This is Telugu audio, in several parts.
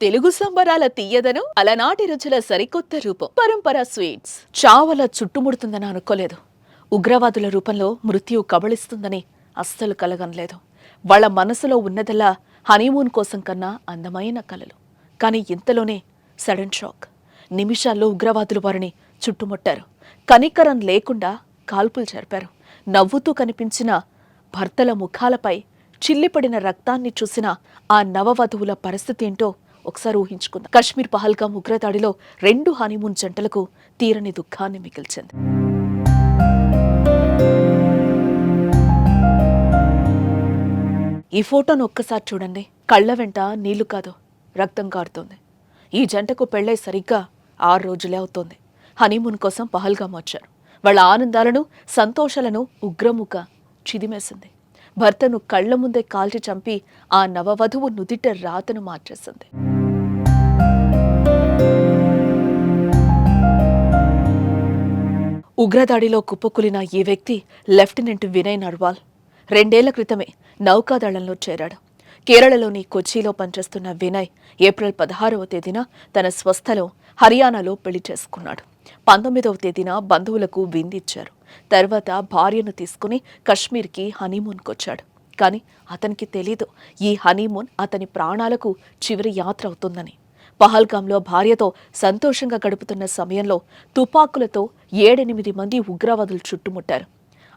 తెలుగు సంబరాల తీయదను అలనాటి రుచుల సరికొత్త రూపం పరంపర స్వీట్స్. చావల చుట్టుముడుతుందని అనుకోలేదు. ఉగ్రవాదుల రూపంలో మృత్యు కబళిస్తుందని అస్సలు కలగనలేదు. వాళ్ళ మనసులో ఉన్నదల్లా హనీమూన్ కోసం కన్నా అందమైన కలలు. కానీ ఇంతలోనే సడన్ షాక్. నిమిషాల్లో ఉగ్రవాదులు వారిని చుట్టుముట్టారు. కనికరం లేకుండా కాల్పులు జరిపారు. నవ్వుతూ కనిపించిన భర్తల ముఖాలపై చిల్లిపడిన రక్తాన్ని చూసిన ఆ నవవధువుల పరిస్థితి ఏంటో ఒకసారి ఊహించుకుందాం. కశ్మీర్ పహల్గామ్ ఉగ్రదాడిలో 2 హనీమూన్ జంటలకు తీరని దుఃఖాన్ని మిగిల్చింది. ఈ ఫోటోను ఒక్కసారి చూడండి. కళ్ల వెంట నీళ్లు కాదు, రక్తం కారుతోంది. ఈ జంటకు పెళ్ళై సరిగ్గా 6 రోజులే అవుతోంది. హనీమూన్ కోసం పహల్గామ్ వచ్చారు. వాళ్ళ ఆనందాలను, సంతోషాలను ఉగ్రముఖ చిదిమేసింది. భర్తను కళ్ల ముందే కాల్చి చంపి ఆ నవవధువు నుదిట రాతను మార్చేసింది. ఉగ్రదాడిలో కుప్పకూలిన ఈ వ్యక్తి లెఫ్టినెంట్ వినయ్ నర్వాల్. 2 ఏళ్ల క్రితమే నౌకాదళంలో చేరాడు. కేరళలోని కొచ్చిలో పనిచేస్తున్న వినయ్ ఏప్రిల్ 16వ తేదీన తన స్వస్థలం హర్యానాలో పెళ్లి చేసుకున్నాడు. 19వ తేదీన బంధువులకు విందిచ్చారు. తర్వాత భార్యను తీసుకుని కశ్మీర్కి హనీమూన్కొచ్చాడు. కానీ అతనికి తెలీదు ఈ హనీమూన్ అతని ప్రాణాలకు చివరి యాత్ర అవుతుందని. పహల్గాంలో భార్యతో సంతోషంగా గడుపుతున్న సమయంలో తుపాకులతో 7-8 మంది ఉగ్రవాదులు చుట్టుముట్టారు.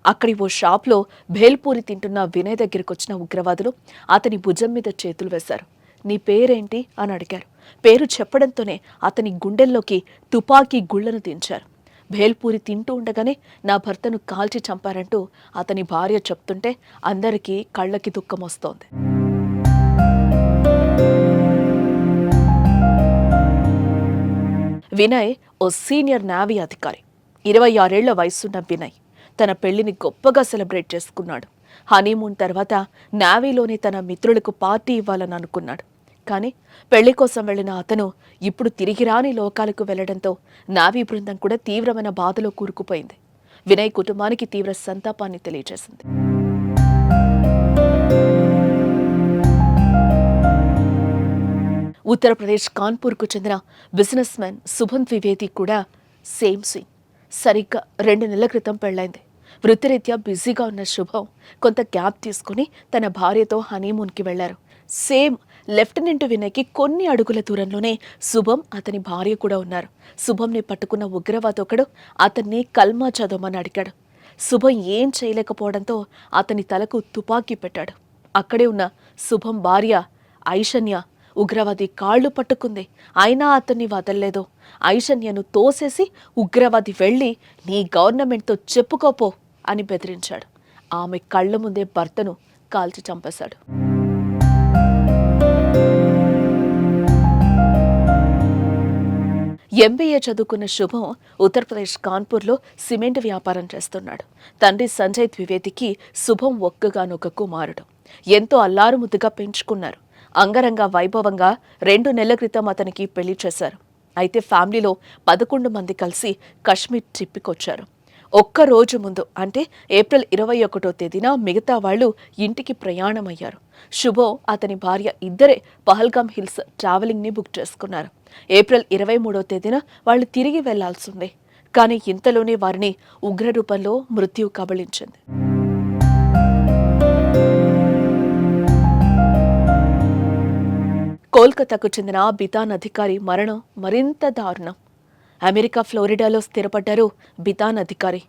అక్కడి ఓ షాప్లో భేల్పూరి తింటున్న వినయ్ దగ్గరికొచ్చిన ఉగ్రవాదులు అతని భుజం మీద చేతులు వేశారు. నీ పేరేంటి అని అడిగారు. పేరు చెప్పడంతోనే అతని గుండెల్లోకి తుపాకీ గుళ్లను దించారు. భేల్పూరి తింటూ ఉండగానే నా భర్తను కాల్చి చంపారంటూ అతని భార్య చెప్తుంటే అందరికీ కళ్ళకి దుఃఖం వస్తోంది. వినయ్ ఓ సీనియర్ నేవీ అధికారి. 26 ఏళ్ల వయసున్న వినయ్ తన పెళ్లిని గొప్పగా సెలబ్రేట్ చేసుకున్నాడు. హనీమూన్ తర్వాత నేవీలోని తన మిత్రులకు పార్టీ ఇవ్వాలని అనుకున్నాడు. కానీ పెళ్లి కోసం వెళ్లిన అతను ఇప్పుడు తిరిగి రాని లోకాలకు వెళ్లడంతో నావీ బృందం కూడా తీవ్రమైన బాధలో కూరుకుపోయింది. వినయ్ కుటుంబానికి తీవ్ర సంతాపాన్ని తెలియజేసింది. ఉత్తరప్రదేశ్ కాన్పూర్కు చెందిన బిజినెస్ మ్యాన్ శుభం ద్వివేది కూడా సేమ్ సీన్. సరిగ్గా 2 నెలల క్రితం పెళ్లైంది. వృత్తిరీత్యా బిజీగా ఉన్న శుభం కొంత గ్యాప్ తీసుకుని తన భార్యతో హనీమూన్కి వెళ్లారు. సేమ్ లెఫ్టినెంట్ వినయ్కి కొన్ని అడుగుల దూరంలోనే శుభం అతని భార్య కూడా ఉన్నారు. శుభంని పట్టుకున్న ఉగ్రవాదొకడు అతన్ని కల్మా చదవమని అడిగాడు. శుభం ఏం చేయలేకపోవడంతో అతని తలకు తుపాకీ పెట్టాడు. అక్కడే ఉన్న శుభం భార్య ఐషన్య ఉగ్రవాది కాళ్లు పట్టుకుంది. అయినా అతన్ని వదల్లేదు. ఐషన్యను తోసేసి ఉగ్రవాది వెళ్లి నీ గవర్నమెంట్తో చెప్పుకోపో అని బెదిరించాడు. ఆమె కళ్ల ముందే భర్తను కాల్చి చంపేశాడు. ఎంబీఏ చదువుకున్న శుభం ఉత్తరప్రదేశ్ కాన్పూర్లో సిమెంట్ వ్యాపారం చేస్తున్నాడు. తండ్రి సంజయ్ ద్వివేదికి శుభం ఒక్కగానొక్క కుమారుడు. ఎంతో అల్లారుముద్దుగా పెంచుకున్నారు. అంగరంగ వైభవంగా 2 నెలల క్రితం అతనికి పెళ్లి చేశారు. అయితే ఫ్యామిలీలో 11 మంది కలిసి కశ్మీర్ ట్రిప్పికొచ్చారు. ఒక్క రోజు ముందు అంటే ఏప్రిల్ 21వ తేదీన మిగతా వాళ్లు ఇంటికి ప్రయాణమయ్యారు. శుభం అతని భార్య ఇద్దరే పహల్గామ్ హిల్స్ ట్రావెలింగ్ని బుక్ చేసుకున్నారు. ఏప్రిల్ 23వ తేదీన వాళ్ళు తిరిగి వెళ్లాల్సిందే. కానీ ఇంతలోనే వారిని ఉగ్రరూపంలో మృత్యు కబళించింది. కోల్కతాకు చెందిన బితాన్ అధికారి మరణం మరింత దారుణం. అమెరికా ఫ్లోరిడాలో స్థిరపడ్డారు బితాన్ అధికారి.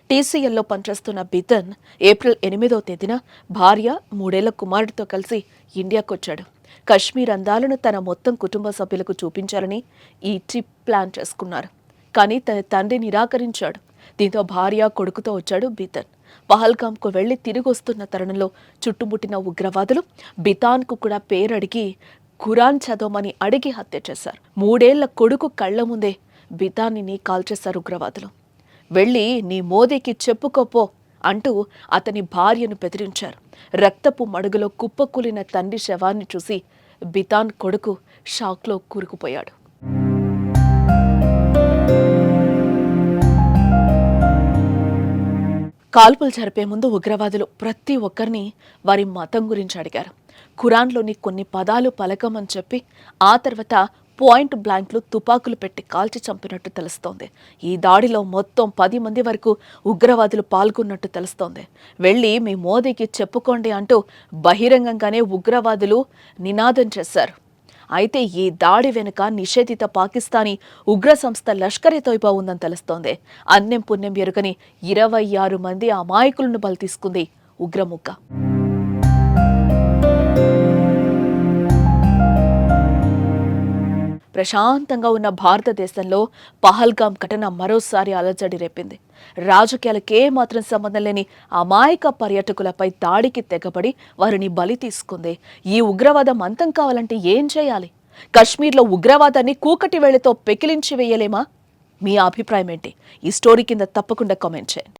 టీసీఎల్లో పనిచేస్తున్న బితన్ ఏప్రిల్ 8వ తేదీన భార్య 3 ఏళ్ల కుమారుడితో కలిసి ఇండియాకొచ్చాడు. కశ్మీర్ అందాలను తన మొత్తం కుటుంబ సభ్యులకు చూపించాలని ఈ ట్రిప్ ప్లాన్ చేసుకున్నారు. కానీ తన తండ్రి నిరాకరించాడు. దీంతో భార్య కొడుకుతో వచ్చాడు బితన్. పహల్గామ్కు వెళ్లి తిరిగి వస్తున్న తరుణంలో చుట్టుముట్టిన ఉగ్రవాదులు బితాన్కు కూడా పేరడిగి ఖురాన్ చదవమని అడిగి హత్య చేశారు. 3 ఏళ్ల కొడుకు కళ్ల ముందే బితాన్ని కాల్చేశారు ఉగ్రవాదులు. వెళ్లి నీ మోదీకి చెప్పుకోపో అంటూ అతని భార్యను బెదిరించారు. రక్తపు మడుగులో కుప్పకూలిన తండ్రి శవాన్ని చూసి బితాన్ కొడుకు షాక్లో కూరుకుపోయాడు. కాల్పులు జరిపే ముందు ఉగ్రవాదులు ప్రతి ఒక్కరిని వారి మతం గురించి అడిగారు. ఖురాన్లోని కొన్ని పదాలు పలకమని చెప్పి ఆ తర్వాత పాయింట్ బ్లాంక్లు తుపాకులు పెట్టి కాల్చి చంపినట్టు తెలుస్తోంది. ఈ దాడిలో మొత్తం 10 మంది వరకు ఉగ్రవాదులు పాల్గొన్నట్టు తెలుస్తోంది. వెళ్ళి మీ మోదీకి చెప్పుకోండి అంటూ బహిరంగంగానే ఉగ్రవాదులు నినాదం చేశారు. అయితే ఈ దాడి వెనుక నిషేధిత పాకిస్తానీ ఉగ్ర సంస్థ లష్కర్-ఎ-తోయిబా ఉందని తెలుస్తోంది. అన్నెం పుణ్యం ఎరుగని 26 మంది అమాయకులను బలి తీసుకుంది ఉగ్రముక్క. ప్రశాంతంగా ఉన్న భారతదేశంలో పహల్గాం ఘటన మరోసారి అలజడి రేపింది. రాజకీయాలకే మాత్రం సంబంధం లేని అమాయక పర్యాటకులపై దాడికి తెగబడి వారిని బలి తీసుకుంది. ఈ ఉగ్రవాదం అంతం కావాలంటే ఏం చేయాలి? కశ్మీర్లో ఉగ్రవాదాన్ని కూకటి వేళ్లతో పెకిలించి వేయలేమా? మీ అభిప్రాయం ఏంటి? ఈ స్టోరీ కింద తప్పకుండా కామెంట్ చేయండి.